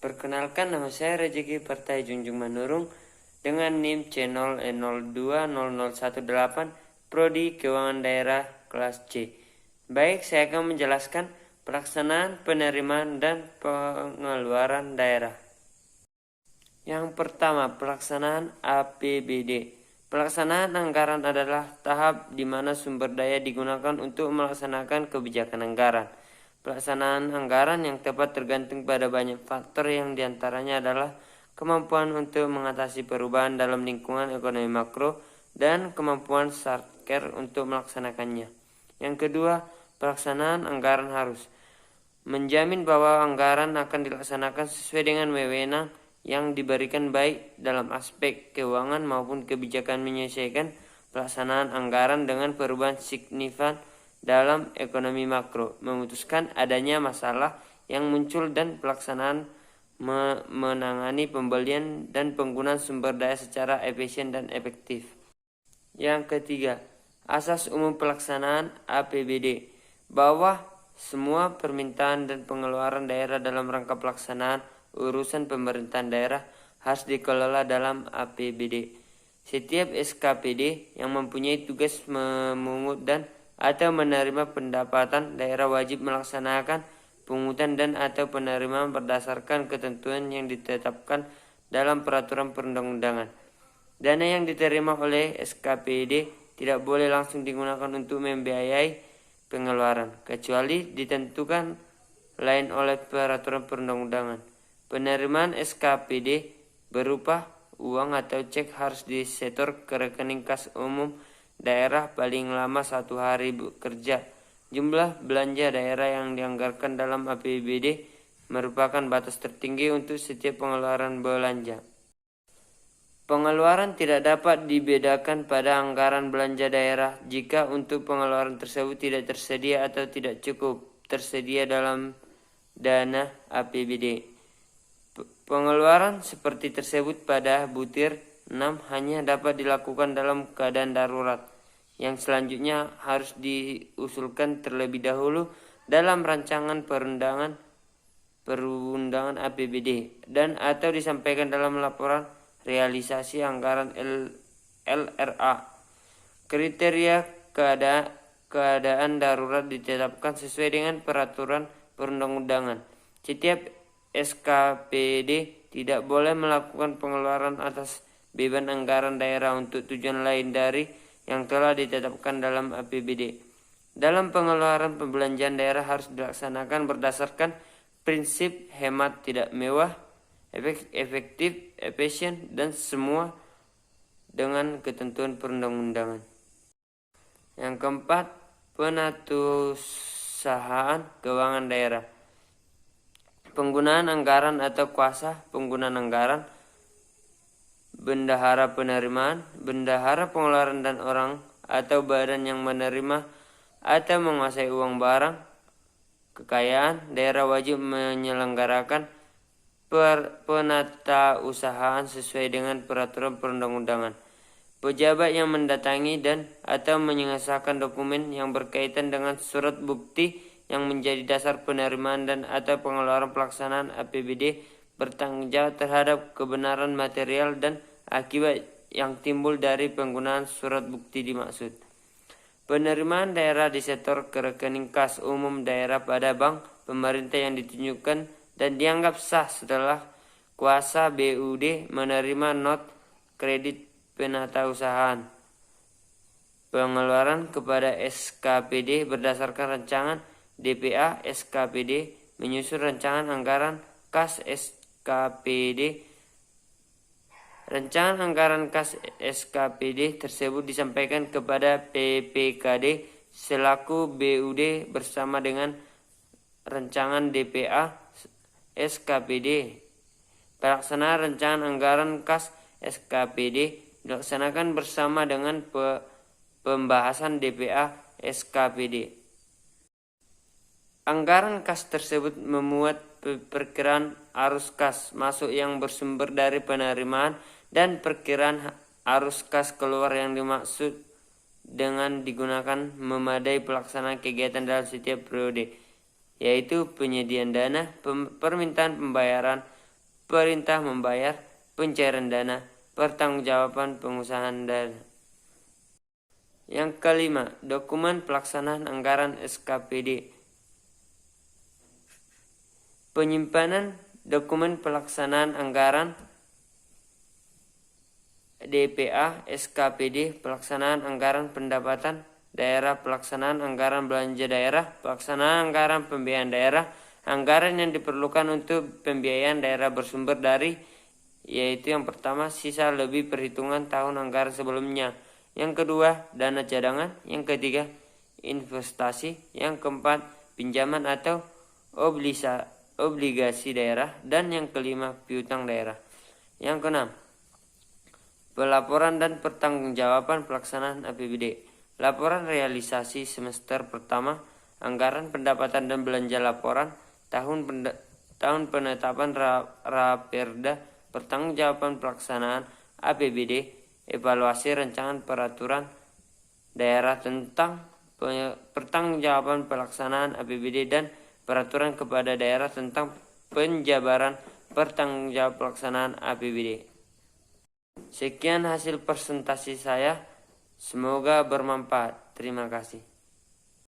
Perkenalkan, nama saya Rezeki Partai Junjung Manurung dengan NIM C0020018 Prodi Keuangan Daerah kelas C. Baik, saya akan menjelaskan pelaksanaan, penerimaan, dan pengeluaran daerah. Yang pertama, pelaksanaan APBD. Pelaksanaan anggaran adalah tahap di mana sumber daya digunakan untuk melaksanakan kebijakan anggaran. Pelaksanaan anggaran yang tepat tergantung pada banyak faktor yang diantaranya adalah kemampuan untuk mengatasi perubahan dalam lingkungan ekonomi makro dan kemampuan Satker untuk melaksanakannya. Yang kedua, pelaksanaan anggaran harus menjamin bahwa anggaran akan dilaksanakan sesuai dengan wewenang yang diberikan baik dalam aspek keuangan maupun kebijakan, menyelesaikan pelaksanaan anggaran dengan perubahan signifikan dalam ekonomi makro, memutuskan adanya masalah yang muncul dan pelaksanaan menangani pembelian dan penggunaan sumber daya secara efisien dan efektif. Yang ketiga, asas umum pelaksanaan APBD, bahwa semua permintaan dan pengeluaran daerah dalam rangka pelaksanaan urusan pemerintahan daerah harus dikelola dalam APBD. Setiap SKPD yang mempunyai tugas memungut dan atau menerima pendapatan daerah wajib melaksanakan pungutan dan atau penerimaan berdasarkan ketentuan yang ditetapkan dalam peraturan perundang-undangan. Dana yang diterima oleh SKPD tidak boleh langsung digunakan untuk membiayai pengeluaran, kecuali ditentukan lain oleh peraturan perundang-undangan. Penerimaan SKPD berupa uang atau cek harus disetor ke rekening kas umum daerah paling lama 1 hari kerja. Jumlah belanja daerah yang dianggarkan dalam APBD merupakan batas tertinggi untuk setiap pengeluaran belanja. Pengeluaran tidak dapat dibedakan pada anggaran belanja daerah jika untuk pengeluaran tersebut tidak tersedia atau tidak cukup tersedia dalam dana APBD. Pengeluaran seperti tersebut pada butir 6 hanya dapat dilakukan dalam keadaan darurat, yang selanjutnya harus diusulkan terlebih dahulu dalam rancangan perundangan APBD dan atau disampaikan dalam laporan realisasi anggaran LRA. Kriteria keadaan darurat ditetapkan sesuai dengan peraturan perundang-undangan. Setiap SKPD tidak boleh melakukan pengeluaran atas beban anggaran daerah untuk tujuan lain dari yang telah ditetapkan dalam APBD. Dalam pengeluaran pembelanjaan daerah harus dilaksanakan berdasarkan prinsip hemat tidak mewah, efektif, efisien, dan semua dengan ketentuan perundang-undangan. Yang keempat, penatusahaan keuangan daerah. Penggunaan anggaran atau kuasa penggunaan anggaran, bendahara penerimaan, bendahara pengeluaran, dan orang atau badan yang menerima atau menguasai uang barang kekayaan daerah wajib menyelenggarakan penatausahaan sesuai dengan peraturan perundang-undangan. Pejabat yang mendatangi dan atau mengesahkan dokumen yang berkaitan dengan surat bukti yang menjadi dasar penerimaan dan atau pengeluaran pelaksanaan APBD bertanggung jawab terhadap kebenaran material dan akibat yang timbul dari penggunaan surat bukti dimaksud. Penerimaan daerah disetor ke rekening kas umum daerah pada bank pemerintah yang ditunjukkan dan dianggap sah setelah kuasa BUD menerima not kredit penatausahaan. Pengeluaran kepada SKPD berdasarkan rancangan DPA SKPD menyusun rancangan anggaran kas SKPD. Rancangan anggaran kas SKPD tersebut disampaikan kepada PPKD selaku BUD bersama dengan rancangan DPA SKPD. Pelaksanaan rancangan anggaran kas SKPD dilaksanakan bersama dengan pembahasan DPA SKPD. Anggaran kas tersebut memuat perkiraan arus kas masuk yang bersumber dari penerimaan dan perkiraan arus kas keluar yang dimaksud dengan digunakan memadai pelaksanaan kegiatan dalam setiap periode, yaitu penyediaan dana, permintaan pembayaran, perintah membayar, pencairan dana, pertanggungjawaban pengusahaan dana. Yang kelima, dokumen pelaksanaan anggaran SKPD. Penyimpanan dokumen pelaksanaan anggaran DPA, SKPD, pelaksanaan anggaran pendapatan daerah, pelaksanaan anggaran belanja daerah, pelaksanaan anggaran pembiayaan daerah, anggaran yang diperlukan untuk pembiayaan daerah bersumber dari, yaitu yang pertama, sisa lebih perhitungan tahun anggaran sebelumnya. Yang kedua, dana cadangan. Yang ketiga, investasi. Yang keempat, pinjaman atau obligasi daerah. Dan yang kelima, piutang daerah. Yang keenam, pelaporan dan pertanggungjawaban pelaksanaan APBD. Laporan realisasi semester pertama, anggaran pendapatan dan belanja laporan, tahun penetapan Raperda, pertanggungjawaban pelaksanaan APBD, evaluasi rancangan peraturan daerah tentang pertanggungjawaban pelaksanaan APBD dan peraturan kepada daerah tentang penjabaran pertanggungjawab pelaksanaan APBD. Sekian hasil presentasi saya, semoga bermanfaat. Terima kasih.